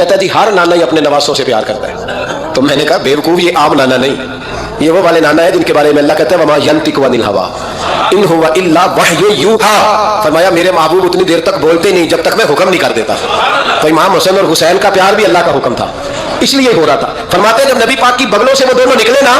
کہتا ہے جی ہر نانا ہی اپنے نواسوں سے پیار کرتا ہے. تو میں نے کہا بیوقوف، یہ عام نانا نہیں، یہ وہ والے نانا ہے جن کے بارے میں اللہ کہتا ہے وما ینطق عن الہویٰ ان ہوا الا وحی یوحیٰ. فرمایا میرے محبوب اتنی دیر تک بولتے نہیں جب تک میں حکم نہیں کر دیتا. تو امام حسین اور حسین کا پیار بھی اللہ کا حکم تھا، اس لیے ہو رہا تھا. فرماتے ہیں جب نبی پاک کی بغلوں سے وہ دونوں نکلے نا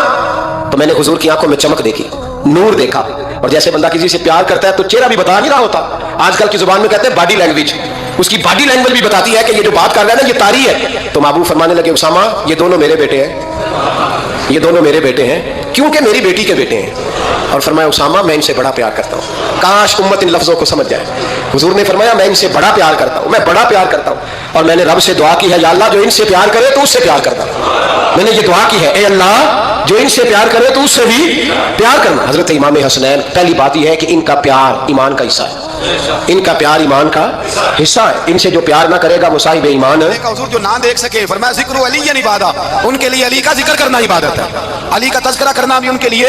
تو میں نے حضور کی آنکھوں میں چمک دیکھی، نور دیکھا. اور جیسے بندہ کسی سے پیار کرتا ہے تو چہرہ بھی بتا نہیں رہا ہوتا، آج کل کی زبان میں کہتے ہیں باڈی لینگویج، اس کی باڈی لینگویج بھی بتاتی ہے کہ یہ جو بات کر رہا ہے نا یہ طاری ہے. تو محبوب فرمانے لگے اسامہ یہ دونوں میرے بیٹے ہیں، یہ دونوں میرے بیٹے ہیں کیونکہ میری بیٹی کے بیٹے ہیں. اور فرمایا اسامہ میں ان سے بڑا پیار کرتا ہوں. کاش امت ان لفظوں کو سمجھ جائے. حضور نے فرمایا میں ان سے بڑا پیار کرتا ہوں، میں بڑا پیار کرتا ہوں. اور میں نے رب سے دعا کی ہے یا اللہ جو ان سے پیار کرے تو اس سے پیار کرتا. میں نے یہ دعا کی ہے اے اللہ جو ان سے پیار کرے تو اس سے بھی پیار کرنا. حضرت امام حسنین پہلی بات یہ ہے کہ ان کا پیار ایمان کا حصہ ہے، ان کا پیار ایمان کا حصہ ہے. ان سے جو پیار نہ کرے گا وہ صاحب ایمان ہے. حضور جو نہ دیکھ سکے فرمایا ذکر علی عبادت، ان کے لیے علی کا ذکر کرنا عبادت ہے، علی کا تذکرہ کرنا بھی ان کے لیے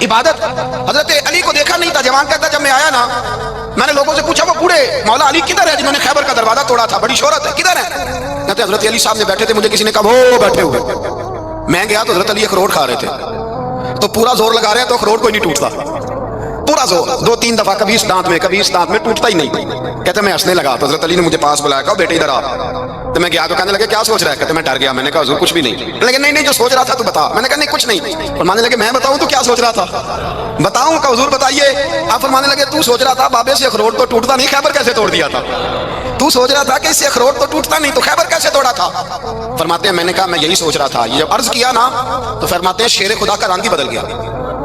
عبادت. حضرت علی کو دیکھا نہیں تھا، جوان کہتا جب میں آیا نا میں نے لوگوں سے پوچھا وہ بوڑھے مولا علی کدھر ہے جنہوں نے خیبر کا دروازہ توڑا تھا، بڑی شہرت ہے، کدھر ہے؟ کہتے حضرت علی صاحب نے بیٹھے تھے، مجھے کسی نے کہا وہ بیٹھے ہوئے. میں گیا تو حضرت علی اخروٹ کھا رہے تھے، تو پورا زور لگا رہے ہیں تو اخروٹ کوئی نہیں ٹوٹتا، پورا زور 2-3 دفعہ کبھی اس دانت میں کبھی اس دانت میں ٹوٹتا ہی نہیں. کہتے میں ہنسنے لگا تو حضرت علی نے مجھے پاس بلایا، کہا بیٹے ادھر آ. تو میں گیا تو کہنے لگے کیا سوچ رہا ہے؟ کہتے میں ڈر گیا. میں نے کہا حضور کچھ بھی نہیں. لیکن نہیں جو سوچ رہا تھا تو بتا. میں نے کہا نہیں کچھ نہیں. فرمانے لگے میں بتاؤں تو کیا سوچ رہا تھا؟ بتاؤں؟ کہ حضور بتائیے. آپ فرمانے لگے تو سوچ رہا تھا بابے سے اخروٹ تو ٹوٹتا نہیں، خیبر کیسے توڑ دیا تھا؟ تو سوچ رہا تھا کہ اس سے اخروٹ تو ٹوٹتا نہیں تو خیبر کیسے توڑا تھا؟ فرماتے ہیں میں نے کہا میں یہی سوچ رہا تھا. یہ جب عرض کیا نا تو فرماتے ہیں شیر خدا کا رنگ ہی بدل گیا.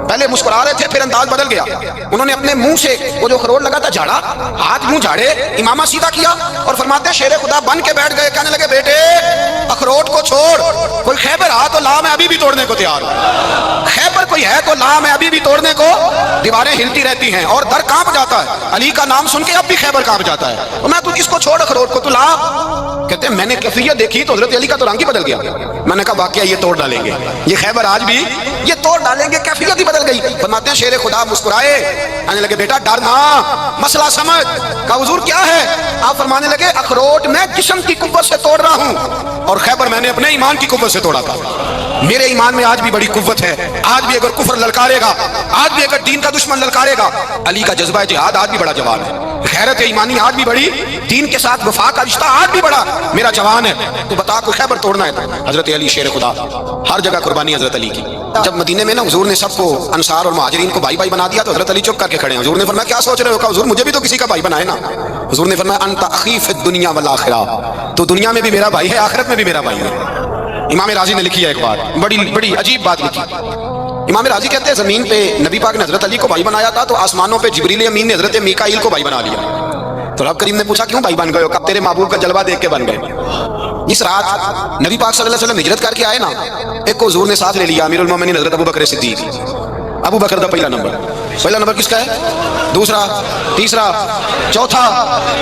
پہلے مسکرا رہے تھے پھر انداز بدل گیا. انہوں نے اپنے منہ سے وہ جو اخروٹ لگا تھا جھاڑا، ہاتھ منہ جھاڑے، امامہ سیدھا کیا اور فرماتے ہیں شیر خدا بن کے بیٹھ گئے. کہنے لگے بیٹے اخروٹ کو چھوڑ، کوئی خیبر آ تو لا میں ابھی بھی توڑنے کو تیار ہوں. خیبر کوئی ہے تو لا میں ابھی بھی توڑنے کو. دیواریں ہلتی رہتی ہیں اور در کانپ جاتا ہے. علی کا نام سن کے اب بھی خیبر کانپ جاتا ہے. اور میں تو اس کو چھوڑ اخروٹ کو تو لا. کہتے ہیں میں نے کیفیت دیکھی تو حضرت علی کا تو رنگ ہی بدل گیا. میں نے کہا واقعہ یہ توڑ ڈالیں گے، یہ خیبر آج بھی یہ توڑ ڈالیں گے. کیفیت ہی بدل گئی. فرماتے ہیں شیر خدا مسکرائے، کہنے لگے بیٹا ڈرنا، مسئلہ سمجھ. کہا حضور کیا ہے؟ آپ فرمانے لگے اخروٹ میں جسم کی قوت سے توڑ رہا ہوں اور خیبر میں نے اپنے ایمان کی قوت سے توڑا تھا. میرے ایمان میں آج بھی بڑی قوت ہے. آج بھی اگر کفر للکارے گا، آج بھی اگر دین کا دشمن للکارے گا، علی کا جذبہ جہاد آج بھی بڑا جوان ہے. غیرت ایمانی آج بھی بڑی، دین کے ساتھ وفا کا رشتہ آج بھی بڑا میرا جوان ہے. تو بتا کوئی خیبر توڑنا ہے تو حضرت علی شیر خدا، ہر جگہ قربانی حضرت علی کی. جب مدینے میں نا حضور نے سب کو انصار اور مہاجرین کو بھائی بھائی بنا دیا تو حضرت علی چپ کر کے کھڑے ہیں. حضور نے فرمایا کیا سوچ رہے ہو؟ کہا حضور مجھے بھی تو کسی کا بھائی بنائے نا. حضور نے فرمایا انت اخی فی الدنیا والآخرہ، تو دنیا میں بھی میرا بھائی ہے آخرت میں بھی میرا بھائی ہے. امام راضی نے لکھی ہے ایک بات، بڑی عجیب بات لکھی. امام راضی کہتے ہیں زمین پہ نبی پاک نے حضرت علی کو بھائی بنایا تھا تو آسمانوں پہ جبریل امین نے حضرت میکائیل کو بھائی بنا لیا. تو رب کریم نے پوچھا کیوں بھائی بن گئے ہو؟ کب تیرے محبوب کا جلوہ دیکھ کے بن گئے. جس رات نبی پاک صلی اللہ علیہ وسلم ہجرت کر کے آئے نا، ایک کو حضور نے ساتھ لے لیا، امیر المومنین حضرت ابو بکر صدیق. ابو بکر دا پہلا نمبر کس کا ہے؟ دوسرا، تیسرا، چوتھا.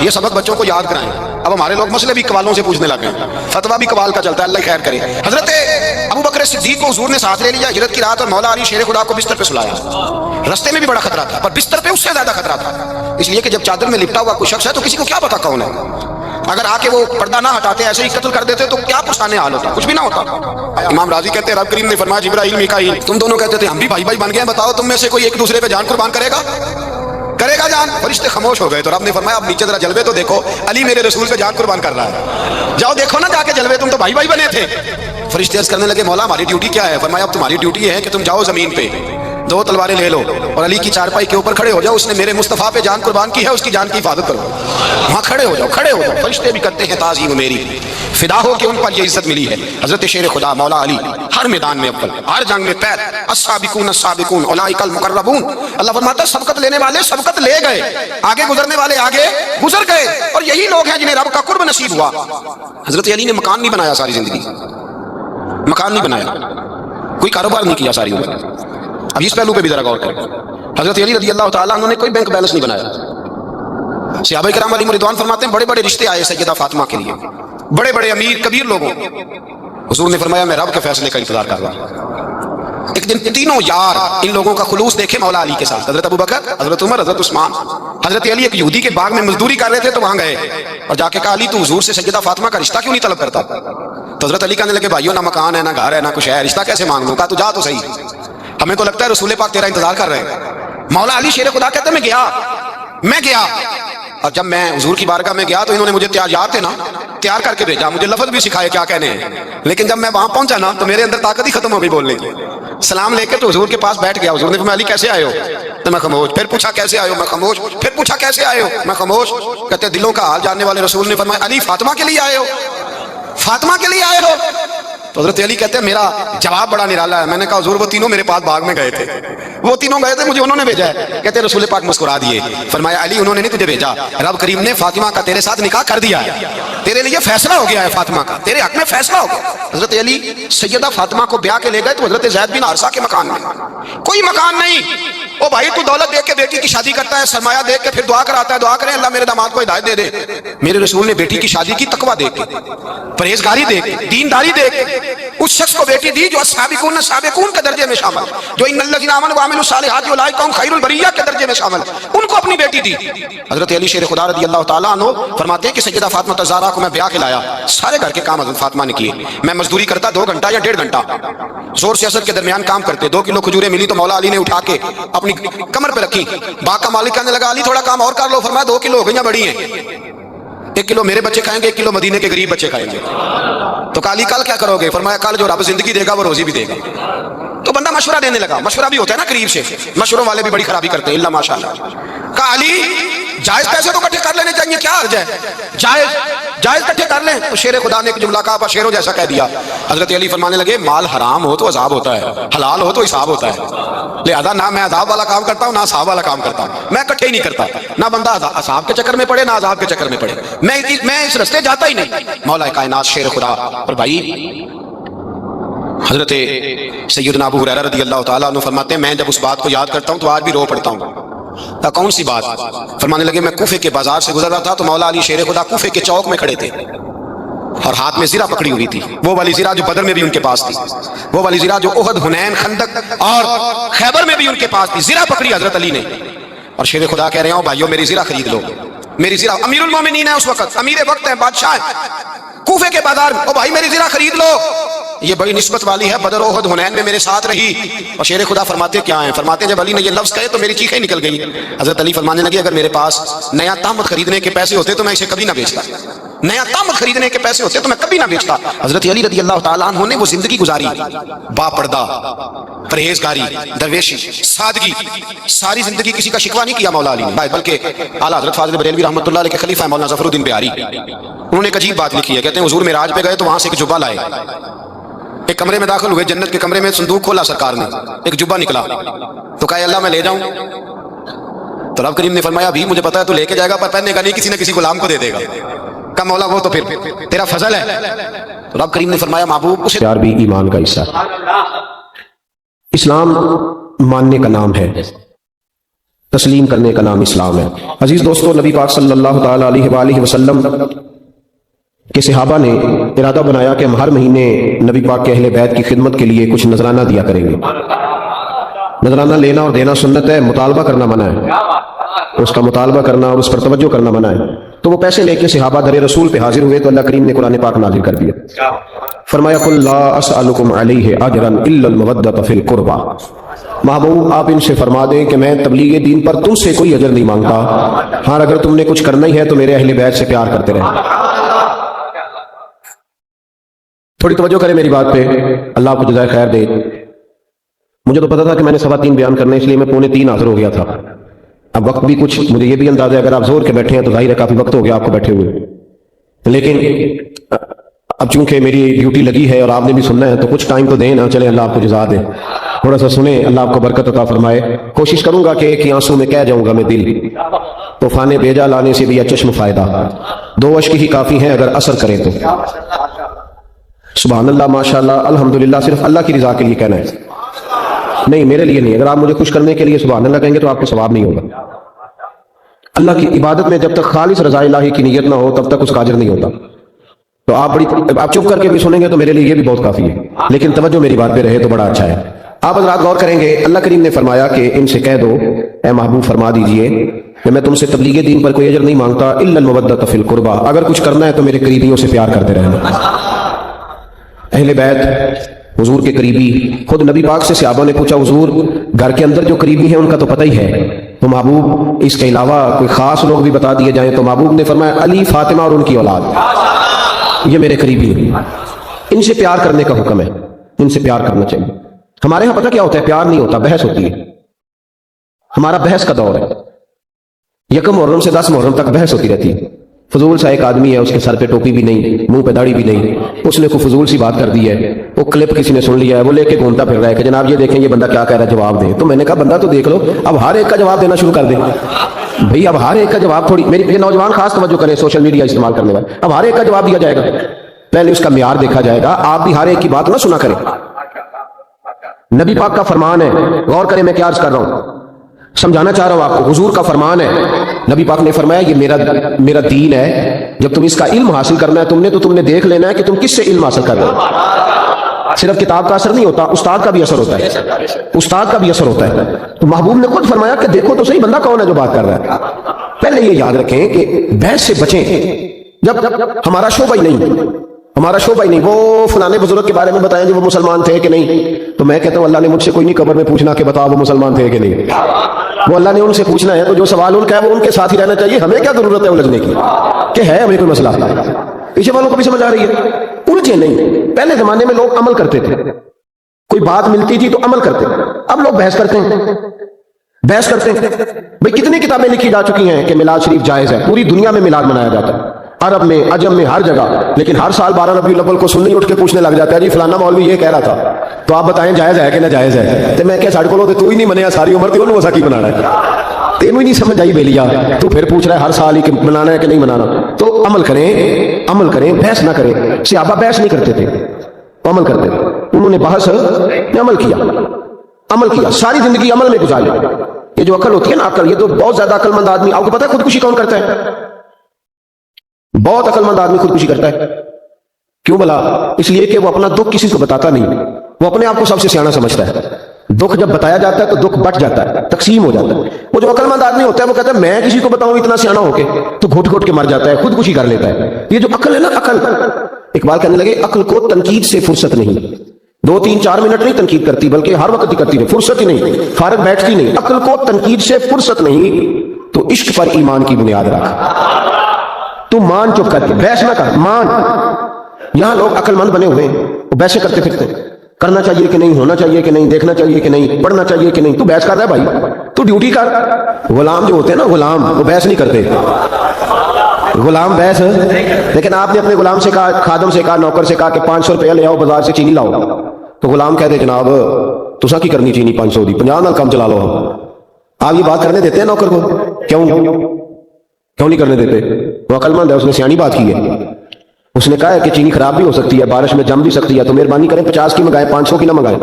یہ سبق بچوں کو یاد کرائیں. اب ہمارے لوگ مسئلے بھی قوالوں سے پوچھنے لگے ہیں، فتویٰ بھی قوال کا چلتا ہے، اللہ خیر کرے. حضرت ابو بکر صدیق کو حضور نے ساتھ لے لیا ہجرت کی رات اور مولا علی شیر خدا کو بستر پہ سلایا. رستے میں بھی بڑا خطرہ تھا پر بستر پہ اس سے زیادہ خطرہ تھا، اس لیے کہ جب چادر میں لپٹا ہوا کوئی شخص ہے تو کسی کو کیا پتا کون ہے. اگر آ کے وہ پردہ نہ ہٹاتے ایسے ہی قتل کر دیتے تو کیا پرسانے حال ہوتا، کچھ بھی نہ ہوتا. امام راضی کہتے ہیں رب کریم نے فرمایا جبرائیل میکائیل تم دونوں کہتے تھے ہم بھی بھائی بھائی بن گئے، بتاؤ تم میں سے کوئی ایک دوسرے پہ جان قربان کرے گا جان؟ فرشتے خاموش ہو گئے. تو رب نے فرمایا اب نیچے ذرا جلوے تو دیکھو، علی میرے رسول پہ جان قربان کر رہا ہے، جاؤ دیکھو نا جا کے جلوے، تم تو بھائی بھائی بنے تھے. فرشتے عرض کرنے لگے مولا ہماری ڈیوٹی کیا ہے؟ فرمایا اب تمہاری ڈیوٹی ہے کہ تم جاؤ زمین پہ 2 تلواریں لے لو اور علی کی چارپائی کے اوپر کھڑے ہو جاؤ. اس نے میرے مصطفیٰ پہ جان قربان کی ہے، اس کی جان کی حفاظت کرو. وہاں کھڑے ہو جاؤ. فرشتے بھی کرتے ہیں تعظیم میری، فدا ہو کہ ان پر یہ عزت ملی ہے. حضرت شیر خدا مولا علی ہر میدان میں اول، ہر جنگ میں پیر. السابقون السابقون اولئک المقربون. اللہ فرماتا ہے سبقت لینے والے سبقت لے گئے، آگے گزرنے والے آگے گزر گئے، اور یہی لوگ ہیں جنہیں رب کا قرب نصیب ہوا. حضرت علی نے مکان نہیں بنایا ساری زندگی، مکان نہیں بنایا، کوئی کاروبار نہیں کیا ساری عمر. اب اس پہلو پہ بھی ذرا غور کریں. حضرت علی رضی اللہ تعالیٰ عنہ نے کوئی بینک بیلنس نہیں بنایا. صحابہ کرام علیہم رضوان فرماتے ہیں بڑے بڑے رشتے آئے سیدہ فاطمہ کے لیے، بڑے بڑے امیر کبیر لوگوں. حضور نے فرمایا میں رب کے فیصلے کا انتظار کر رہا ہوں. ایک دن تینوں یار ان لوگوں کا خلوص دیکھے مولا علی کے ساتھ، حضرت ابو بکر، حضرت عمر، حضرت عثمان. حضرت علی ایک یہودی کے باغ میں مزدوری کر رہے تھے تو وہاں گئے اور جا کے کہا علی تو حضور سے سیدہ فاطمہ کا رشتہ کیوں نہیں طلب کرتا؟ تو حضرت علی کہنے لگے بھائیو نہ مکان ہے نہ گھر ہے نہ کچھ ہے، رشتہ کیسے مانگ لوں؟ کہا تو جا تو صحیح، ہمیں تو لگتا ہے رسول پاک تیرا انتظار کر رہے ہیں۔ مولا علی شیر خدا کہتے ہیں میں گیا اور جب میں حضور کی بارگاہ میں گیا تو انہوں نے مجھے یاد تھے نا تیار کر کے بھیجا، مجھے لفظ بھی سکھائے کیا کہنے ہیں، لیکن جب میں وہاں پہنچا نا تو میرے اندر طاقت ہی ختم ہو گئی بولنے کی۔ سلام لے کے تو حضور کے پاس بیٹھ گیا، حضور نے فرمایا علی کیسے آئے ہو؟ تو میں خاموش، پھر پوچھا کیسے آئے ہو؟ میں خاموش، پھر پوچھا کیسے آئے ہو؟ میں خاموش۔ کہتے دلوں کا حال جاننے والے رسول نے فرمایا علی فاطمہ کے لیے آئے ہو؟ فاطمہ کے لیے آئے ہو؟ تو حضرت علی کہتے ہیں میرا جواب بڑا نرالا ہے۔ میں نے کہا حضور وہ تینوں میرے پاس باغ میں گئے تھے، وہ تینوں گئے تھے، مجھے انہوں نے بھیجا ہے۔ کہتے ہیں رسول پاک مسکرا دیے، فرمایا علی انہوں نے نہیں تجھے بھیجا، رب کریم نے فاطمہ کا تیرے ساتھ نکاح کر دیا ہے، تیرے لیے فیصلہ ہو گیا ہے، فاطمہ کا تیرے حق میں فیصلہ ہو گیا۔ حضرت علی سیدہ فاطمہ کو بیاہ کے لے گئے تو حضرت زید بن حارثہ کے مکان میں، کوئی مکان نہیں۔ او بھائی تو دولت دیکھ کے بیٹی کی شادی کرتا ہے، سرمایہ دیکھ کے پھر دعا کراتا ہے، دعا کریں اللہ میرے داماد کو ہدایت دے دے۔ میرے رسول نے بیٹی کی شادی کی تقویٰ دیکھ کے، پرہیزگاری دیکھ کے، دینداری دیکھ کے، اس شخص کو بیٹی دی جو السابقون السابقون کے درجے میں شامل، جو ان الذین آمنوا وعملوا الصالحات اولئک هم خیر البریہ کے درجے میں شامل، ان کو اپنی بیٹی دی۔ حضرت علی شیر خدا رضی اللہ تعالیٰ عنہ فرماتے ہیں کہ سیدہ فاطمہ الزہرا کو میں بیاہ کے لایا، سارے گھر کے کام حضرت فاطمہ نے کیے، میں مزدوری کرتا 2 گھنٹہ یا 1.5 گھنٹہ، زور سے اثر کے درمیان کام کرتے، 2 کلو کھجوریں ملی تو مولا علی نے اٹھا کے اپنی کمر پہ رکھی، باغ کا مالک کہنے لگا علی تھوڑا کام اور کر لو، فرمایا 2 کلو ہو گئی ہیں، بڑی ہیں، 1 کلو میرے بچے کھائیں گے، 1 کلو مدینے کے غریب بچے کھائیں گے۔ تو کہا علی کل کیا کرو گے؟ فرمایا کل جو رب زندگی دے گا وہ روزی بھی دے گا۔ تو بندہ مشورہ دینے لگا، مشورہ بھی ہوتا ہے نا قریب سے، مشوروں والے بھی بڑی خرابی کرتے ہیں، اللہ ماشاءاللہ۔ کہا علی جائز پیسے تو اکٹھے کر لینے چاہیے، کیا حرج ہے؟ جائز اکٹھے کر لیں۔ تو شیر خدا نے ایک جملہ کہا، شیروں جیسا کہہ دیا۔ حضرت علی فرمانے لگے مال حرام ہو تو عذاب ہوتا ہے، حلال ہو تو حساب ہوتا ہے، لہذا نہ میں عذاب والا کام کرتا ہوں نہ عذاب والا کام کرتا ہوں، میں اکٹھے ہی نہیں کرتا، نہ بندہ عذاب کے چکر میں پڑے نہ عذاب کے چکر میں پڑے، میں اس رستے جاتا ہی نہیں۔ مولا کائنات شیر خدا۔ اور بھائی حضرت سیدنا ابو ہریرہ رضی اللہ تعالیٰ عنہ فرماتے ہیں میں جب اس بات کو یاد کرتا ہوں تو آج بھی رو پڑتا ہوں۔ کون سی بات؟ فرمانے لگے میں کوفے کے بازار سے گزر رہا تھا تو مولا علی شیر خدا کوفے کے چوک میں کھڑے تھے اور ہاتھ میں زرہ پکڑی ہوئی تھی، وہ والی زرہ جو بدر میں بھی ان کے پاس تھی، وہ والی زرہ جو احد، حنین، خندق اور خیبر میں بھی ان کے پاس تھی، زرہ پکڑی حضرت علی نے۔ اور شیر خدا کہہ رہے ہیں بھائیو میری زرہ خرید لو، میری زرہ، امیر المومنین ہے اس وقت، امیر وقت ہے، بادشاہ ہے، کوفے کے بازار میں، او بھائی میری زرہ خرید لو، یہ بڑی نسبت والی ہے، بدر احد حنین میں میرے ساتھ رہی۔ اور شیر خدا فرماتے کیا ہیں؟ فرماتے ہیں جب علی نے یہ لفظ کہے تو میری چیخیں نکل گئی۔ حضرت علی فرمانے لگے اگر میرے پاس نیا تامت خریدنے کے پیسے ہوتے تو میں اسے کبھی نہ بیچتا، نیا تامت خریدنے کے پیسے ہوتے تو میں کبھی نہ بیچتا۔ حضرت علی رضی اللہ تعالیٰ عنہ نے وہ زندگی گزاری، با پردہ، پرہیزگاری، درویشی، سادگی، ساری زندگی کسی کا شکوہ نہیں کیا مولا علی نے، بلکہ اعلیٰ حضرت فاضل بریلوی رحمۃ اللہ علیہ کے خلیفہ مولانا ظفر الدین بہاری، انہوں نے ایک عجیب بات لکھی ہے، کہتے ہیں حضور معراج پہ گئے تو وہاں سے ایک جبہ لائے، ایک کمرے میں داخل ہوئے، جنت کے کمرے میں صندوق کھولا سرکار نے، ایک جبہ نکلا تو کہا اللہ میں لے جاؤں؟ تو رب کریم نے فرمایا بھی مجھے پتا ہے تو لے کے جائے گا پر پہننے کا نہیں، کسی نہ کسی غلام کو دے دے گا۔ کہا مولا وہ تو پھر تیرا فضل ہے۔ تو رب کریم نے فرمایا محبوب اسے پیار بھی ایمان کا حصہ ہے، اسلام ماننے کا نام ہے، تسلیم کرنے کا نام اسلام ہے۔ عزیز دوستو، نبی پاک صلی اللہ تعالی علیہ وآلہ وسلم کہ صحابہ نے ارادہ بنایا کہ ہم ہر مہینے نبی پاک کے اہل بیت کی خدمت کے لیے کچھ نذرانہ دیا کریں گے۔ نذرانہ لینا اور دینا سنت ہے، مطالبہ کرنا منع ہے، اس کا مطالبہ کرنا اور اس پر توجہ کرنا منع ہے۔ تو وہ پیسے لے کے صحابہ در رسول پہ حاضر ہوئے تو اللہ کریم نے قرآن پاک نازل کر دیا، فرمایا قل لا اسألکم علیہ اجرا الا المودۃ فی القربى، محبوب آپ ان سے فرما دیں کہ میں تبلیغ دین پر تم سے کوئی اجر نہیں مانگتا، ہاں اگر تم نے کچھ کرنا ہی ہے تو میرے اہل بیت سے پیار کرتے رہے۔ تھوڑی توجہ کریں میری بات پہ، اللہ آپ کو جزائے خیر دے۔ مجھے تو پتا تھا کہ میں نے 3:15 بیان کرنا ہے، اس لیے میں 2:45 حاضر ہو گیا تھا۔ اب وقت بھی کچھ مجھے یہ بھی اندازہ ہے اگر آپ زور کے بیٹھے ہیں تو ظاہر ہے کافی وقت ہو گیا آپ کو بیٹھے ہوئے، لیکن اب چونکہ میری ڈیوٹی لگی ہے اور آپ نے بھی سننا ہے تو کچھ ٹائم تو دیں نا، چلیں اللہ آپ کو جزا دے، تھوڑا سا سنیں، اللہ آپ کو برکت عطا فرمائے۔ کوشش کروں گا کہ ایک ہی آنسو میں کہہ جاؤں گا میں دل، طوفان بیجا لانے سے بھی یا چشم فائدہ، 2 اشک ہی کافی ہیں اگر اثر کریں تو۔ سبحان اللہ، ماشاءاللہ، الحمدللہ، صرف اللہ کی رضا کے لیے کہنا ہے، نہیں میرے لیے نہیں۔ اگر آپ مجھے خوش کرنے کے لیے سبحان اللہ کہیں گے تو آپ کو ثواب نہیں ہوگا۔ اللہ کی عبادت میں جب تک خالص رضا الہی کی نیت نہ ہو تب تک اس کا اجر نہیں ہوتا۔ تو آپ چپ کر کے بھی سنیں گے تو میرے لیے یہ بھی بہت کافی ہے، لیکن توجہ میری بات پہ رہے تو بڑا اچھا ہے۔ آپ حضرات غور کریں گے، اللہ کریم نے فرمایا کہ ان سے کہہ دو اے محبوب فرما دیجئے کہ میں تم سے تبلیغ دین پر کوئی اجر نہیں مانگتا الا المودۃ فی القربى، اگر کچھ کرنا ہے تو میرے قریبیوں سے پیار کرتے رہنا۔ اہل بیت حضور کے قریبی، خود نبی پاک سے صحابہ نے پوچھا حضور گھر کے اندر جو قریبی ہیں ان کا تو پتہ ہی ہے، تو محبوب اس کے علاوہ کوئی خاص لوگ بھی بتا دیے جائیں، تو محبوب نے فرمایا علی، فاطمہ اور ان کی اولاد، یہ میرے قریبی ہیں، ان سے پیار کرنے کا حکم ہے، ان سے پیار کرنا چاہیے۔ ہمارے ہاں پتہ کیا ہوتا ہے؟ پیار نہیں ہوتا، بحث ہوتی ہے۔ ہمارا بحث کا دور ہے، یکم محرم سے 10 محرم تک بحث ہوتی رہتی ہے۔ فضول سا ایک آدمی ہے، اس کے سر پہ ٹوپی بھی نہیں، منہ پہ داڑھی بھی نہیں، اس نے کوئی فضول سی بات کر دی ہے، وہ کلپ کسی نے سن لیا ہے، وہ لے کے گھومتا پھر رہا ہے کہ جناب یہ دیکھیں یہ بندہ کیا کہہ رہا ہے، جواب دیں۔ تو میں نے کہا بندہ تو دیکھ لو، اب ہر ایک کا جواب دینا شروع کر دیں بھئی، اب ہر ایک کا جواب تھوڑی، میری یہ نوجوان خاص توجہ کریں سوشل میڈیا استعمال کرنے والے، اب ہر ایک کا جواب دیا جائے گا، پہلے اس کا معیار دیکھا جائے گا۔ آپ بھی ہر ایک کی بات نہ سنا کریں۔ نبی پاک کا فرمان ہے، غور کریں میں کیا عرض کر رہا ہوں، سمجھانا چاہ رہا ہوں آپ کو، حضور کا فرمان ہے، نبی پاک نے فرمایا یہ میرا دین ہے، جب تم اس کا علم حاصل کرنا ہے تم نے دیکھ لینا ہے کہ تم کس سے علم حاصل کر رہے ہو۔ صرف کتاب کا اثر نہیں ہوتا، استاد کا بھی اثر ہوتا ہے، استاد کا بھی اثر ہوتا ہے۔ تو محبوب نے خود فرمایا کہ دیکھو تو صحیح بندہ کون ہے جو بات کر رہا ہے۔ پہلے یہ یاد رکھیں کہ بحث سے بچیں، جب ہمارا شعبہ ہی نہیں، وہ فلانے بزرگ کے بارے میں بتائیں جو وہ مسلمان تھے کہ نہیں، تو میں کہتا ہوں اللہ نے مجھ سے کوئی نہیں قبر میں پوچھنا کہ بتاؤ وہ مسلمان تھے کہ نہیں، وہ اللہ نے ان سے پوچھنا ہے، تو جو سوال ان کا ہے وہ ان کے ساتھ ہی رہنا چاہیے، ہمیں کیا ضرورت ہے الجھنے کی کہ ہے ہمیں کوئی مسئلہ۔ پیچھے والوں کو بھی سمجھ آ رہی ہے، الجھے نہیں۔ پہلے زمانے میں لوگ عمل کرتے تھے، کوئی بات ملتی تھی تو عمل کرتے، اب لوگ بحث کرتے ہیں۔ بھئی کتنی کتابیں لکھی جا چکی ہیں کہ میلاد شریف جائز ہے، پوری دنیا میں میلاد منایا جاتا ہے، عرب میں، عجم میں، ہر جگہ، لیکن ہر سال 12 ربیع الاول کو سنی اٹھ کے پوچھنے لگ جاتا ہے جی فلانا مولوی یہ کہہ رہا تھا، تو آپ بتائیں جائز ہے کہ نہ جائز ہے؟ تو میں کیا ساڑھ کو تو ہی نہیں منیا ساری عمر تھی ویسا کی بنانا ہے، تینوں ہی نہیں سمجھ آئی بیلیا، تو پھر پوچھ رہا ہے ہر سال ہی کہ منانا ہے کہ نہیں منانا۔ تو عمل کریں، بحث نہ کریں۔ صحابہ بحث نہیں کرتے تھے، عمل کرتے تھے، انہوں نے بحث میں عمل کیا، ساری زندگی عمل میں گزاری۔ یہ جو عقل ہوتی ہے نا، عقل، یہ تو بہت زیادہ عقل مند آدمی، آپ کو پتہ ہے خودکشی کون کرتا ہے؟ بہت عقل مند آدمی خودکشی کرتا ہے۔ کیوں بلا؟ اس لیے کہ وہ اپنا دکھ کسی کو بتاتا نہیں، وہ اپنے آپ کو سب سے سیانا سمجھتا ہے۔ دکھ جب بتایا جاتا ہے تو دکھ بٹ جاتا ہے، تقسیم ہو جاتا ہے۔ وہ جو عقل مند آدمی ہوتا ہے وہ کہتا ہے میں کسی کو بتاؤں اتنا سیانا ہو کے، تو گھٹ گھٹ کے مر جاتا ہے، خودکشی کر لیتا ہے۔ یہ جو عقل ہے نا، عقل، اقبال کہنے لگے عقل کو تنقید سے فرصت نہیں، 2 3 4 منٹ نہیں تنقید کرتی بلکہ ہر وقت ہی کرتی ہے، فرصت ہی نہیں، فارغ بیٹھتی نہیں۔ عقل کو تنقید سے فرصت نہیں، تو عشق پر ایمان کی بنیاد رکھ، تو مان چپ کر کے، بحث نہ کر، مان۔ یہاں لوگ عقل مند بنے ہوئے ہیں، وہ بحثیں کرتے پھرتے ہیں، کرنا چاہیے کہ نہیں، ہونا چاہیے کہ نہیں، دیکھنا چاہیے کہ نہیں، پڑھنا چاہیے کہ نہیں۔ تو بحث کر رہا ہے بھائی، تو ڈیوٹی کر۔ غلام جو ہوتے ہیں نا، غلام، وہ بحث نہیں کرتے، غلام بحث، لیکن آپ نے اپنے غلام سے کہا، خادم سے کہا، نوکر سے کہا کہ 500 روپیہ لے آؤ بازار سے چینی لاؤ، تو غلام کہتے جناب تسا کی کرنی چینی 500 دی، 50 نال کم چلا لو۔ آپ یہ بات کرنے دیتے ہیں نوکر کو؟ کیوں نہیں کرنے دیتے؟ وہ عقل مند ہے، اس نے سیانی بات کی ہے، اس نے کہا ہے کہ چینی خراب بھی ہو سکتی ہے، بارش میں جم بھی سکتی ہے، تو مہربانی کریں 50 کی منگائیں، 500 کی نہ منگائیں۔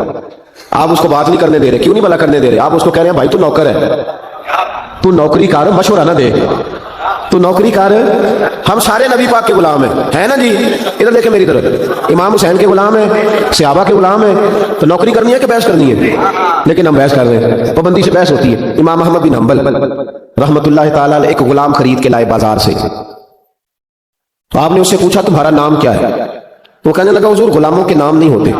آپ اس کو بات نہیں کرنے دے رہے، کیوں نہیں بھلا کرنے دے رہے؟ آپ اس کو کہہ رہے ہیں بھائی تو نوکر ہے، تو نوکری کر، مشورہ نہ دے، تو نوکری کر۔ ہم سارے نبی پاک کے غلام ہیں نا جی، ادھر دیکھیں میری طرف، امام حسین کے غلام ہیں، صحابہ کے غلام ہیں، تو نوکری کرنی ہے کہ بحث کرنی ہے؟ لیکن ہم بحث کر رہے ہیں، پابندی سے بحث ہوتی ہے۔ امام احمد بن حنبل رحمۃ اللہ تعالیٰ علیہ ایک غلام خرید کے لائے بازار سے، تو آپ نے اس سے پوچھا تمہارا نام کیا ہے؟ تو وہ کہنے لگا حضور غلاموں کے نام نہیں ہوتے،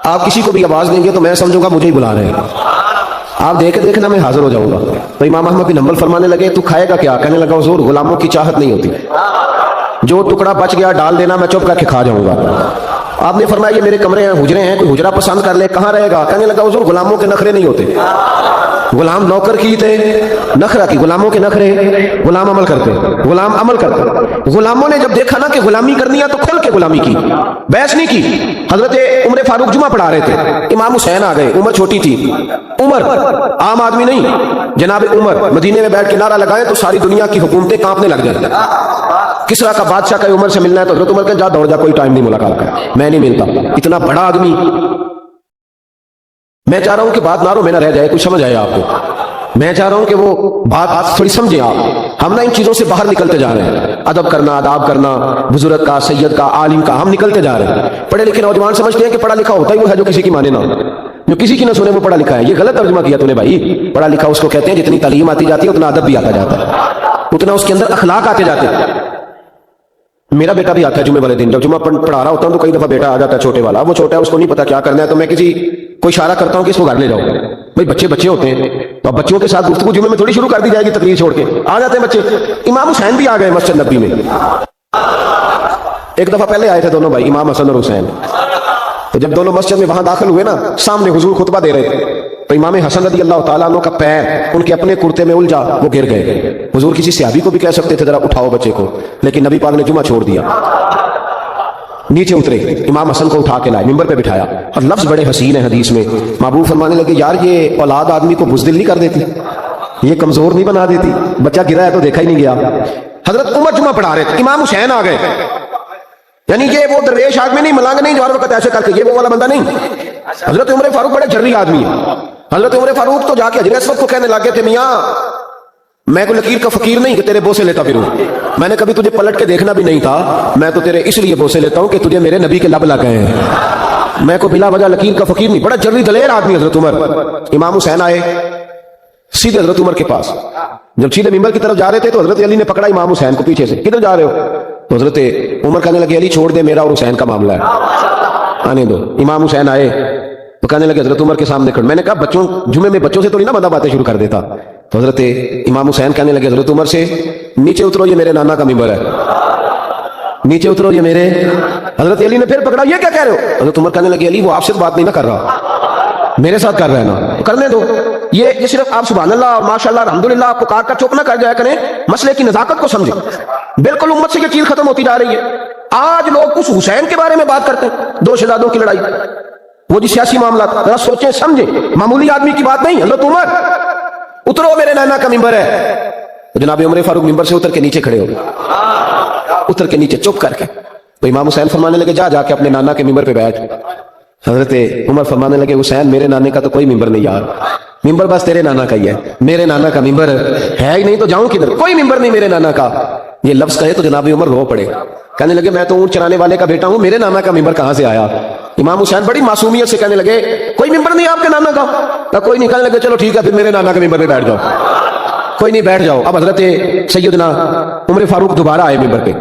آپ کسی کو بھی آواز دیں گے تو میں سمجھوں گا مجھے ہی بلا رہے ہیں، آپ دیکھنا میں حاضر ہو جاؤں گا۔ تو امام احمد بن حنبل فرمانے لگے تو کھائے گا کیا؟ کہنے لگا حضور غلاموں کی چاہت نہیں ہوتی، جو ٹکڑا بچ گیا ڈال دینا، میں چپ کر کے کھا جاؤں گا۔ آپ نے فرمایا یہ میرے کمرے ہیں، حجرے ہیں، کوئی حجرہ پسند کر لے، کہاں رہے گا؟ کہنے لگا حضور غلاموں کے نخرے نہیں ہوتے، غلام نوکر کی تھے، نخرہ کی، غلاموں کے نخرے، غلام عمل کرتے۔ غلاموں نے جب دیکھا نا کہ غلامی کرنی ہے تو کھل کے غلامی کی، بحث نہیں کی۔ حضرت عمر فاروق جمعہ پڑھا رہے تھے، امام حسین آ گئے، عمر چھوٹی تھی، عمر عام آدمی نہیں، جناب عمر مدینے میں بیٹھ کے نعرہ لگائے تو ساری دنیا کی حکومتیں کانپنے لگ جائیں۔ کسرا کا بادشاہ کا عمر سے ملنا ہے تو حضرت عمر کہ جا دوڑ جا، کوئی ٹائم نہیں ملاقات کا، میں نہیں ملتا، اتنا بڑا آدمی۔ میں چاہ رہا ہوں کہ بات ناروں میں نہ رہ جائے، کچھ سمجھ آئے آپ کو، میں چاہ رہا ہوں کہ وہ بات تھوڑی سمجھیں آپ۔ ہم نا ان چیزوں سے باہر نکلتے جا رہے ہیں، ادب کرنا، آداب کرنا، بزرگ کا، سید کا، عالم کا، ہم نکلتے جا رہے ہیں۔ پڑھے لکھے نوجوان سمجھتے ہیں کہ پڑھا لکھا ہوتا ہی وہ ہے جو کسی کی مانے نہ، جو کسی کی نہ سنے وہ پڑھا لکھا ہے. یہ غلط ترجمہ کیا تو نے بھائی. پڑھا لکھا اس کو کہتے ہیں جتنی تعلیم آتی جاتی ہے اتنا ادب بھی آتا جاتا ہے, اتنا اس کے اندر اخلاق آتے جاتے ہیں. میرا بیٹا بھی آتا ہے جمعے والے دن, جب جمعہ پڑھا رہا ہوتا ہوں تو کئی دفعہ بیٹا آ جاتا ہے چھوٹے والا. وہ چھوٹا ہے, اس کو نہیں پتا کیا کرنا ہے, تو میں کوئی اشارہ کرتا ہوں کہ اس کو گھر لے جاؤ. بھائی بچے ہوتے ہیں تو اب بچوں کے ساتھ گفتگو جمعے میں تھوڑی شروع کر دی جائے گی, تقریر چھوڑ کے آ جاتے ہیں بچے. امام حسین بھی آ گئے مسجد نبی میں. ایک دفعہ پہلے آئے تھے دونوں بھائی, امام حسن اور حسین. تو جب دونوں مسجد میں وہاں داخل ہوئے نا, سامنے حضور خطبہ دے رہے تھے, تو امام حسن رضی اللہ تعالیٰ عنہ کا پیر ان کے اپنے کرتے میں الجھا, وہ گر گئے. حضور کسی صحابی کو بھی کہہ سکتے تھے ذرا اٹھاؤ بچے کو, لیکن نبی پاک نے جمعہ چھوڑ دیا. نیچے اترے, امام حسن کو اٹھا کے لائے, ممبر پہ بٹھایا, اور لفظ بڑے حسین ہیں حدیث میں. محبوب فرمانے لگے یار یہ اولاد آدمی کو بزدل نہیں کر دیتی, یہ کمزور نہیں بنا دیتی. بچہ گرا ہے تو دیکھا ہی نہیں گیا. حضرت عمر جمعہ پڑھا رہے تھے, امام حسین آ گئے. یعنی یہ وہ درویش آدمی نہیں, ملانگ نہیں جو ہر وقت ایسے کر کے, یہ وہ والا بندہ نہیں. حضرت عمر فاروق بڑے جرری آدمی ہیں. حضرت عمر فاروق تو جا کے حضرت اسود کو کہنے لگے تھے, میاں میں کوئی لکیر کا فقیر نہیں کہ تیرے بوسے لیتا پھروں, میں نے کبھی تجھے پلٹ کے دیکھنا بھی نہیں تھا, میں تو تیرے اس لیے بوسے لیتا ہوں کہ تجھے میرے نبی کے لب لگ گئے ہیں. میں کو بلا وجہ لکیر کا فقیر نہیں. بڑا جرری دلیر آدمی حضرت عمر. امام حسین آئے سیدھے حضرت عمر کے پاس. جب سیدھے ممبر کی طرف جا رہے تھے تو حضرت علی نے پکڑا امام حسین کو پیچھے سے, کدھر جا رہے ہو؟ تو حضرت عمر کہنے لگے علی چھوڑ دے, میرا اور حسین کا معاملہ ہے, آنے دو. امام حسین آئے تو کہنے لگے حضرت عمر کے سامنے کھڑ. میں نے کہا بچوں جمعے میں بچوں سے تو نہیں نا بندہ باتیں شروع کر دیتا. تو حضرت امام حسین کہنے لگے حضرت عمر سے, نیچے اترو یہ میرے نانا کا ممبر ہے, نیچے اترو یہ میرے. حضرت علی نے پھر پکڑا, یہ کیا کہہ رہے ہو؟ حضرت عمر کہنے لگے علی وہ آپ سے بات نہیں نہ کر رہا, میرے ساتھ کر رہا ہے نا, تو کرنے دو. یہ صرف آپ سبحان اللہ اور ماشاء اللہ الحمدللہ آپ پکار کر چپ نہ کر جایا کریں, مسئلے کی نزاکت کو سمجھیں. بالکل امت سے یہ چیز ختم ہوتی جا رہی ہے. آج لوگ اس حسین کے بارے میں بات کرتے ہیں, دو شہزادوں کی لڑائی, وہ جی سیاسی معاملات, ذرا سوچیں سمجھیں, معمولی آدمی کی بات نہیں. حضرت عمر اترو میرے نانا کا ممبر ہے. جناب عمر فاروق ممبر سے اتر کے نیچے کھڑے ہو گئے, اتر کے نیچے چپ کر کے. تو امام حسین فرمانے لگے جا کے اپنے نانا کے ممبر پہ بیٹھ. حضرت عمر فرمانے لگے حسین میرے نانے کا تو کوئی ممبر نہیں یار, ممبر بس تیرے نانا کا ہی ہے, میرے نانا کا ممبر ہے ہی نہیں, تو جاؤں کدھر, کوئی ممبر نہیں میرے نانا کا. یہ لفظ کہے تو جناب عمر رو پڑے, کہنے لگے میں تو اونٹ چرانے والے کا بیٹا ہوں, میرے نانا کا ممبر کہاں سے آیا؟ امام حسین بڑی معصومیت سے کہنے لگے کوئی ممبر نہیں آپ کے نانا کا؟ کوئی نہیں. کہنے لگے چلو ٹھیک ہے پھر میرے نانا کے ممبر پہ بیٹھ جاؤ. کوئی نہیں بیٹھ جاؤ. اب حضرت سیدنا عمر فاروق دوبارہ آئے ممبر پہ,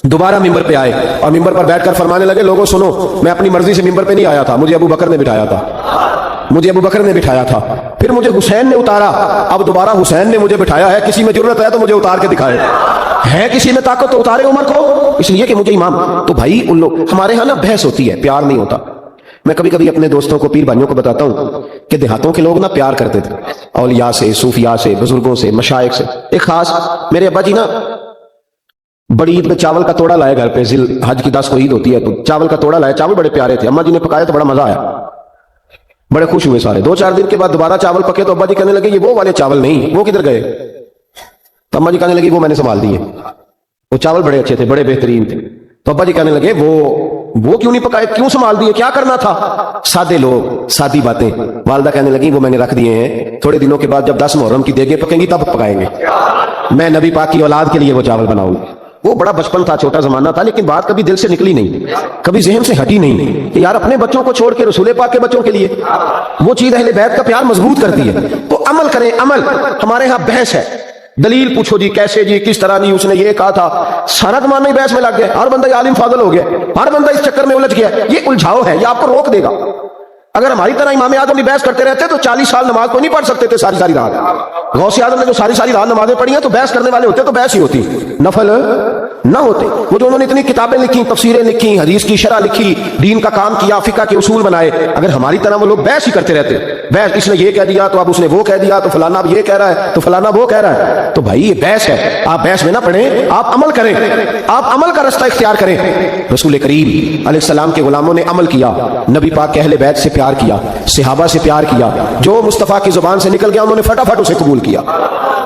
دوبارہ ممبر پہ آئے اور ممبر پر بیٹھ کر فرمانے لگے لوگوں سنو, میں اپنی مرضی سے ممبر پہ نہیں آیا تھا, مجھے ابو بکر نے بٹھایا تھا, مجھے ابو بکر نے بٹھایا تھا, پھر مجھے حسین نے اتارا, اب دوبارہ حسین نے مجھے بٹھایا ہے. کسی میں ضرورت ہے تو مجھے اتار کے دکھائے, ہے کسی میں طاقت تو اتارے عمر کو, اس لیے کہ مجھے امام. تو بھائی ان لوگ ہمارے ہاں نا بحث ہوتی ہے, پیار نہیں ہوتا. میں کبھی کبھی اپنے دوستوں کو, پیر بھائیوں کو بتاتا ہوں کہ دیہاتوں کے لوگ نا پیار کرتے تھے اولیاء سے, صوفیاء سے, بزرگوں سے, مشائخ سے. ایک خاص میرے ابا جی نا بڑی عید میں چاول کا توڑا لائے گھر پہ, حج کی 10 کو عید ہوتی ہے تو چاول کا توڑا لائے. چاول بڑے پیارے تھے, اماں جی نے پکایا تو بڑا مزہ آیا, بڑے خوش ہوئے سارے. 2-4 دن کے بعد دوبارہ چاول پکے تو ابا جی کہنے لگے یہ وہ والے چاول نہیں, وہ کدھر گئے؟ تو اماں جی کہنے لگی وہ میں نے سنبھال دیے, وہ چاول بڑے اچھے تھے, بڑے بہترین تھے. تو ابا جی کہنے لگے وہ کیوں نہیں پکائے, کیوں سنبھال دیے, کیا کرنا تھا؟ سادے لوگ, سادی باتیں. والدہ کہنے لگی وہ میں نے رکھ دیے ہیں, تھوڑے دنوں کے بعد جب 10 محرم کی دیگیں پکیں گی تب پکائیں گے, میں نبی پاک کی اولاد کے لیے وہ چاول بناؤں گی. وہ بڑا بچپن تھا, چھوٹا زمانہ تھا, لیکن بات کبھی دل سے نکلی نہیں, کبھی ذہن سے ہٹی نہیں کہ یار اپنے بچوں کو چھوڑ کے رسول پاک کے بچوں کے لیے وہ چیز اہل بیت کا پیار مضبوط کرتی ہے. تو عمل کریں, عمل. ہمارے ہاں بحث ہے, دلیل پوچھو جی, کیسے جی, کس طرح نہیں, اس نے یہ کہا تھا. سارا زمانہ ہی بحث میں لگ گیا, ہر بندہ عالم فاضل ہو گیا, ہر بندہ اس چکر میں الجھ گیا. یہ الجھاؤ ہے, یہ آپ کو روک دے گا. اگر ہماری طرح امام اعظم بحث کرتے رہتے تو 40 سال نماز کو نہیں پڑھ سکتے تھے ساری رات. غوث اعظم نے جو ساری رات نمازیں پڑھی ہیں تو بحث کرنے والے ہوتے تو بحث ہی ہوتی, نفل نہ ہوتے. وہ جو انہوں نے اتنی کتابیں لکھی, تفسیریں لکھی, حدیث کی شرح لکھی, دین کا کام کیا, فقہ کے اصول بنائے, اگر ہماری طرح وہ لوگ بحث ہی کرتے رہتے, بحث اس نے یہ کہہ دیا تو اب اس نے وہ کہہ دیا, تو فلانا اب یہ کہہ رہا ہے تو فلانا وہ کہہ رہا ہے, تو بھائی یہ بحث ہے. آپ بحث میں نہ پڑھیں, آپ عمل کریں, آپ عمل کا رستہ اختیار کریں. رسول کریم علیہ السلام کے غلاموں نے عمل کیا, نبی پاک کے اہل بیت سے پیار کیا, صحابہ سے پیار کیا, جو مصطفیٰ کی زبان سے نکل گیا انہوں نے فٹافٹ اسے قبول کیا.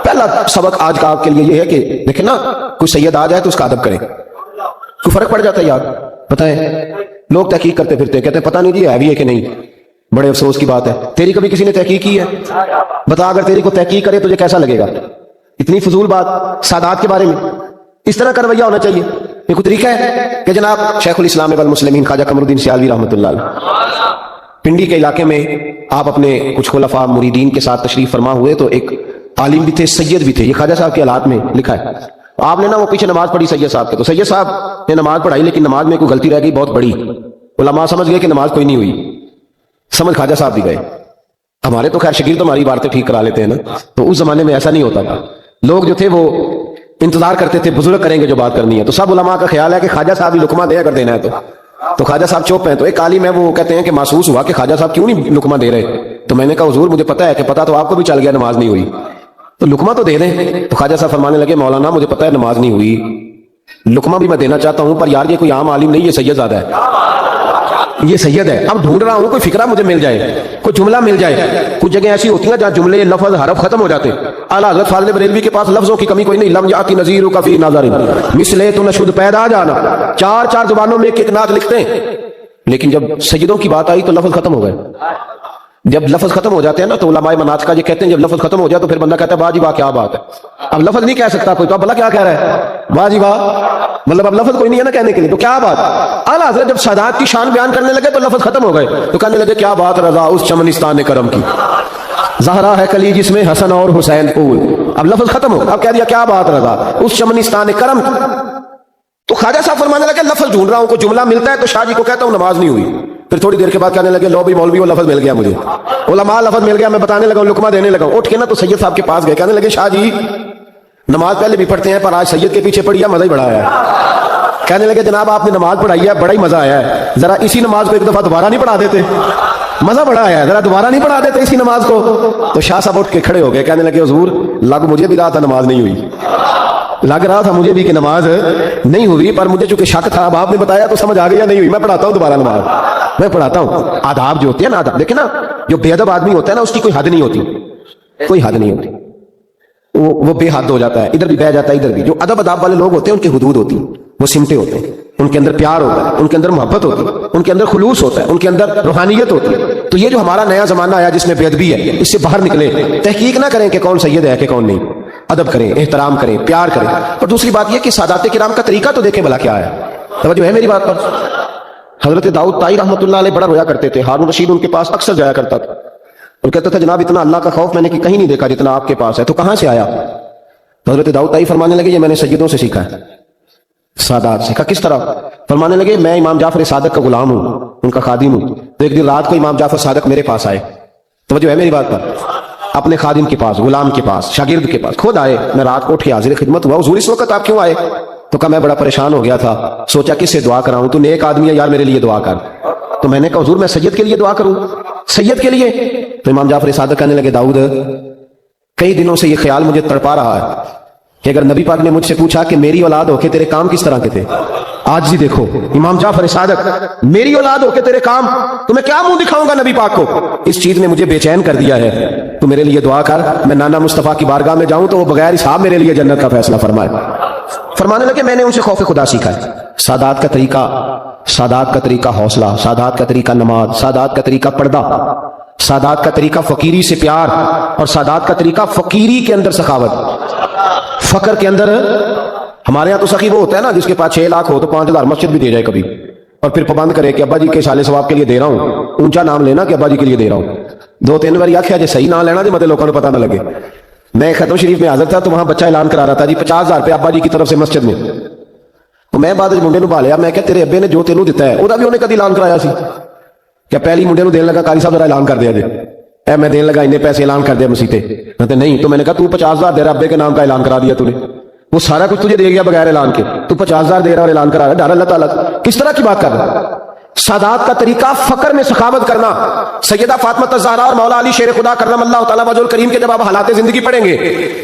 پہلا سبق آج کا آپ کے لیے یہ ہے کہ دیکھیں نا, کوئی سید آ جائے تو اس کا ادب کریں. کوئی فرق پڑ جاتا ہے یار, بتائیں. لوگ تحقیق کرتے پھرتے کہتے ہیں پتہ نہیں جی ہے بھی ہے کہ نہیں, بڑے افسوس کی بات ہے. تیری کبھی کسی نے تحقیق کی ہے؟ بتا, اگر تیری کو تحقیق کرے تجھے کیسا لگے گا؟ اتنی فضول بات سادات کے بارے میں. اس طرح کا رویہ ہونا چاہیے. یہ کوئی طریقہ ہے کہ جناب شیخ الاسلام والمسلمین خواجہ قمر الدین سیالوی رحمۃ اللہ علیہ پنڈی کے علاقے میں آپ اپنے کچھ خلفاء مریدین کے ساتھ تشریف فرما ہوئے تو ایک عالم بھی تھے، سید بھی تھے، یہ خواجہ صاحب کے حالات میں لکھا ہے. آپ نے نا وہ پیچھے نماز پڑھی سید صاحب کے، تو سید صاحب نے نماز پڑھائی لیکن نماز میں کوئی غلطی رہ گئی بہت بڑی. علماء سمجھ گئے کہ نماز کوئی نہیں ہوئی، سمجھ خواجہ صاحب بھی گئے. ہمارے تو خیر شگیر ہماری باتیں ٹھیک کرا لیتے ہیں نا، تو اس زمانے میں ایسا نہیں ہوتا تھا. لوگ جو تھے وہ انتظار کرتے تھے بزرگ کریں گے جو بات کرنی ہے. تو سب علماء کا خیال ہے کہ خواجہ صاحب ہی لقمہ دے اگر دینا ہے تو خواجہ صاحب چوپ ہیں. تو ایک عالم ہے وہ کہتے ہیں کہ محسوس ہوا کہ خواجہ صاحب کیوں نہیں لقمہ دے رہے. تو میں نے کہا حضور مجھے پتا ہے کہ پتا تو آپ کو بھی چل گیا نماز نہیں ہوئی، تو لقمہ تو دے دیں. تو خواجہ صاحب فرمانے لگے مولانا مجھے پتا ہے نماز نہیں ہوئی، لقمہ بھی میں دینا چاہتا ہوں، پر یار یہ کوئی عام عالم نہیں، یہ سید زیادہ ہے، یہ سید ہے. اب ڈھونڈ رہا ہوں کوئی فکرہ مجھے مل جائے، کوئی جملہ مل جائے. کچھ جگہ ایسی ہوتی ہیں جہاں جملے لفظ حرف ختم ہو جاتے. اعلیٰ حضرت فاضل بریلوی کے پاس لفظوں کی کمی کوئی نہیں. لم یاتی نذیر کا فی ناظر مثلے تو نشد پیدا جانا، چار زبانوں میں ایک نعت لکھتے ہیں. لیکن جب سیدوں کی بات آئی تو لفظ ختم ہو گئے. جب لفظ ختم ہو جاتے ہیں نا تو علماء مناطق کا یہ کہتے ہیں جب لفظ ختم ہو جائے تو پھر بندہ کہتا ہے واہ جی واہ کیا بات ہے. اب لفظ نہیں کہہ سکتا کوئی تو اب بھلا کیا کہہ رہا ہے واہ جی واہ، مطلب اب لفظ کوئی نہیں ہے نا کہنے کے لیے، تو کیا بات. اعلیٰ حضرت جب سادات کی شان بیان کرنے لگے تو لفظ ختم ہو گئے. تو کہنے لگے کیا بات رضا اس چمنستان کرم کی، زہرا ہے کلی جس میں حسن اور حسین پھول. اب لفظ ختم ہو، اب کہہ دیا کیا بات رضا اس چمنستان کرم کی. تو خواجہ صاحب فرمانے لگے لفظ ڈھونڈ رہا ہوں، کوئی جملہ ملتا ہے تو شاہ جی کو کہتا ہوں نماز نہیں ہوئی. پھر تھوڑی دیر کے بعد کہنے لگے لو بھی مولوی وہ لفظ مل گیا مجھے، علماء لفظ مل گیا، میں بتانے لگا لقمہ دینے لگا. اٹھ کے نا تو سید صاحب کے پاس گئے، کہنے لگے شاہ جی نماز پہلے بھی پڑھتے ہیں پر آج سید کے پیچھے پڑھی ہے مزہ ہی بڑا آیا ہے. کہنے لگے جناب آپ نے نماز پڑھائی ہے بڑا ہی مزہ آیا ہے، ذرا اسی نماز کو ایک دفعہ دوبارہ نہیں پڑھا دیتے، مزہ بڑا آیا ہے، ذرا دوبارہ نہیں پڑھا دیتے اسی نماز کو. تو شاہ صاحب اٹھ کے کھڑے ہو گئے، کہنے لگے حضور لگ مجھے بھی رہا تھا نماز نہیں ہوئی، لگ رہا تھا مجھے بھی کہ نماز نہیں ہوئی، پر مجھے چونکہ شک تھا اب آپ نے بتایا تو سمجھ آ گیا نہیں ہوئی، میں پڑھاتا ہوں دوبارہ نماز، میں پڑھاتا ہوں. آداب جو ہوتے ہیں نا، آداب دیکھیں نا، جو بے ادب آدمی ہوتا ہے نا اس کی کوئی حد نہیں ہوتی، کوئی حد نہیں ہوتی، وہ بے حد ہو جاتا ہے، ادھر بھی بہ جاتا ہے ادھر بھی. جو ادب اداب والے لوگ ہوتے ہیں ان کی حدود ہوتی ہیں، وہ سمٹیں ہوتے ہیں، ان کے اندر پیار ہوتا ہے، ان کے اندر محبت ہوتی ہے، ان کے اندر خلوص ہوتا ہے، ان کے اندر روحانیت ہوتی ہے. تو یہ جو ہمارا نیا زمانہ آیا جس میں بے ادبی ہے، اس سے باہر نکلے، تحقیق نہ کریں کہ کون سید ہے کہ کون نہیں، ادب کریں، احترام کریں، پیار کریں. اور دوسری بات یہ کہ سادات کرام کا طریقہ تو دیکھیں بھلا کیا ہے. توجہ ہے میری بات پر. حضرت داؤد طائی رحمۃ اللہ علیہ بڑا رویا کرتے تھے، ہارون رشید ان کے پاس اکثر جایا کرتا تھا اور کہتا تھا جناب اتنا اللہ کا خوف میں نے کہیں نہیں دیکھا جتنا آپ کے پاس ہے، تو کہاں سے آیا. حضرت داؤد طائی فرمانے لگے یہ میں نے سیدوں سے سیکھا ہے، سادات سے. کہا کس طرح؟ فرمانے لگے میں امام جعفر صادق کا غلام ہوں، ان کا خادم ہوں. تو ایک دن رات کو امام جعفر صادق میرے پاس آئے، توجہ ہے میری بات پر، اپنے خادم کے پاس، غلام کے پاس، شاگرد کے پاس خود آئے. میں رات کو اٹھ کے حاضر خدمت ہوا، حضور اس وقت آپ کیوں آئے؟ تو کہا میں بڑا پریشان ہو گیا تھا، سوچا کس سے دعا کراؤں، تو نیک آدمی ہے یار میرے لیے دعا کر. تو میں نے کہا حضور میں سید کے لیے دعا کروں، سید کے لیے؟ تو امام جعفر صادق کہنے لگے داؤد کئی دنوں سے یہ خیال مجھے تڑپا رہا ہے کہ اگر نبی پاک نے مجھ سے پوچھا کہ میری اولاد ہو کے تیرے کام کس طرح کے تھے، آج بھی دیکھو امام جعفر صادق میری اولاد ہو کے تیرے کام، تو میں کیا منہ دکھاؤں گا نبی پاک کو؟ اس چیز نے مجھے بے چین کر دیا ہے، تو میرے لیے دعا کر میں نانا مصطفیٰ کی بارگاہ میں جاؤں تو وہ بغیر حساب میرے لیے جنت کا فیصلہ فرمائے. فرمانے لگے میں نے ان سے خوف خدا سیکھا ہے. سادات کا طریقہ، سادات کا طریقہ حوصلہ، سادات کا طریقہ نماز، سادات کا طریقہ پردہ، سادات کا طریقہ فقیری سے پیار، اور سادات کا طریقہ فقیری کے اندر سخاوت، فقر کے اندر. ہمارے یہاں تو سخی وہ ہوتا ہے نا جس کے پاس 6 لاکھ ہو تو 5,000 مسجد بھی دے جائے کبھی، اور پھر پابند کرے کہ ابا جی کے سالے ثواب کے لیے دے رہا ہوں، اونچا نام لینا کہ ابا جی کے لیے دے رہا ہوں. 2-3 بار آخیا جی صحیح نام لینا جی مطلب لوگوں کو پتہ نہ لگے. میں ختم شریف میں حاضر تھا تو وہاں بچہ اعلان کرا رہا تھا جی 50,000 روپے ابا جی کی طرف سے مسجد میں. تو میں بعد منڈے نو بھالیا، میں کہ تیرے ابے نے جو تینوں دیتا ہے وہ بھی انہیں کدی اعلان کرایا سی؟ کیا پہلی منڈے نو دین لگا قاری صاحب ذرا اعلان کر دیا جی، اے میں دین لگا انہیں پیسے اعلان کر دیا مسیتے؟ کہتے نہیں. تو میں نے کہا تو 50,000 دے رہا، ابے کے نام کا اعلان کرا دیا تو نے، وہ سارا کچھ تجھے دے گیا بغیر اعلان کے، تو 50,000 دے رہا اور اعلان کرا رہا ہے، ڈر اللہ تعالیٰ کس طرح کی بات کر رہا ہے. سادات کا طریقہ فقر میں سخاوت کرنا. سیدہ فاطمہ الزہرا اور مولا علی شیر خدا کرم اللہ تعالیٰ وجہ الکریم کے جب آپ حالات زندگی پڑھیں گے،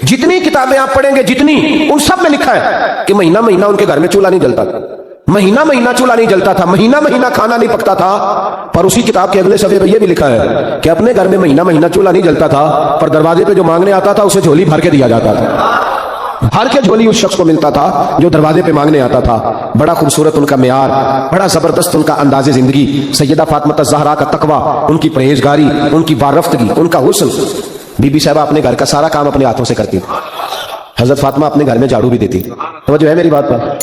جتنی کتابیں آپ پڑھیں گے جتنی، ان سب میں لکھا ہے کہ مہینہ مہینہ ان کے گھر میں چولہا نہیں جلتا تھا، مہینہ مہینہ چولہا نہیں جلتا تھا، مہینہ مہینہ کھانا نہیں پکتا تھا. پر اسی کتاب کے اگلے صفحے پہ یہ بھی لکھا ہے کہ اپنے گھر میں مہینہ مہینہ چولہا نہیں جلتا تھا، پر دروازے پہ جو مانگنے آتا تھا اسے جھولی بھر کے دیا جاتا تھا، بھر کے جھولی اس شخص کو ملتا تھا جو دروازے پہ مانگنے آتا تھا. بڑا خوبصورت ان کا معیار، بڑا زبردست ان کا انداز زندگی. سیدہ فاطمہ الزہرا کا تقویٰ، ان کی پرہیزگاری، ان کی وارفتگی، ان کا حسن. بی بی صاحبہ اپنے گھر کا سارا کام اپنے ہاتھوں سے کرتی، حضرت فاطمہ اپنے گھر میں جھاڑو بھی دیتی. توجہ ہے میری بات پر.